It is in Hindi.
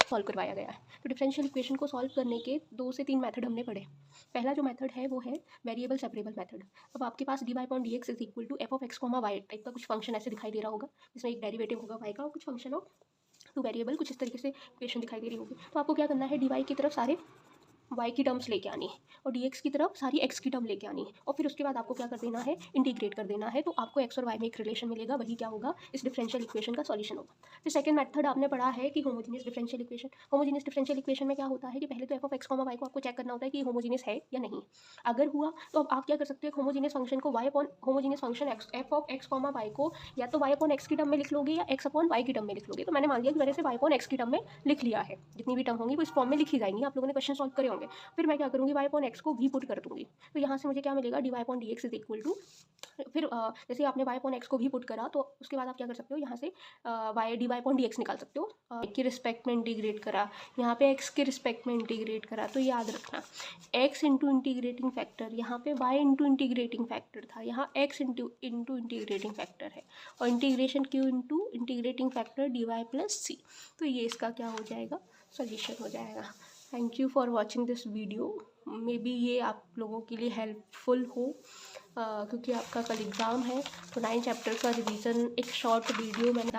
सॉल्व करवाया गया है। तो डिफरेंशियल इक्वेशन को सॉल्व करने के 2 से 3 मेथड हमने पढ़े। पहला जो मेथड है वो है वेरिएबल सेपरेबल मेथड। अब आपके पास dy upon dx is equal to f of x comma y type का कुछ फंक्शन ऐसे दिखाई दे रहा होगा, जिसमें एक डेरिवेटिव होगा y का और कुछ फंक्शन हो टू वेरिएबल, कुछ इस तरीके से इक्वेशन दिखाई दे रही होगी। तो आपको क्या करना है, dy की तरफ सारे y की टर्म्स लेके आनी है और dx की तरफ सारी x की टर्म लेके आनी है, और फिर उसके बाद आपको क्या कर देना है, इंटीग्रेट कर देना है। तो आपको x और y में एक रिलेशन मिलेगा, वही क्या होगा, इस डिफरेंशियल इक्वेशन का सॉल्यूशन होगा। फिर सेकंड मेथड आपने पढ़ा है कि homogeneous differential equation. Homogeneous differential equation में क्या होता है कि पहले तो f of x comma y को आपको चेक करना होता है कि होमोजीनियस है या नहीं। अगर हुआ तो अब आप क्या कर सकते हो, होमोजीनियस फंक्शन को y upon homogeneous function f of x comma y को या तो y अपॉन एक्स की टर्म में लिख लोगे या x अपॉन वाई की टर्म में लिख लोगे। तो मैंने मान लिया कि मैंने से y अपॉन एक्स की टर्म में लिख लिया है, जितनी भी टर्म होंगी वो इस फॉर्म में लिखी जाएंगी। आप लोगों ने क्वेश्चन सॉल्व करे होंगे। फिर मैं क्या करूँगी, y अपॉन एक्स को भी पुट कर दूँगी। तो यहाँ से मुझे क्या मिलेगा, dy upon dx is equal to, फिर जैसे आपने y अपॉन एक्स को भी पुट करा तो उसके बाद आप क्या कर सकते हो, यहाँ से y dy अपॉन dx निकाल सकते हो। के रिस्पेक्ट में इंटीग्रेट करा, यहाँ पे x के रिस्पेक्ट में इंटीग्रेट करा, तो याद रखना x इंटू इंटीग्रेटिंग फैक्टर, यहाँ पे y इंटू इंटीग्रेटिंग फैक्टर था, यहाँ x इंटू इंटीग्रेटिंग फैक्टर है, और integration q into integrating factor dy plus C. तो ये इसका क्या हो जाएगा, सोल्यूशन हो जाएगा। Thank you for watching this video. Maybe ये आप लोगों के लिए हेल्पफुल हो, क्योंकि आपका कल एग्ज़ाम है। तो 9 चैप्टर का रिवीजन एक शॉर्ट वीडियो मैंने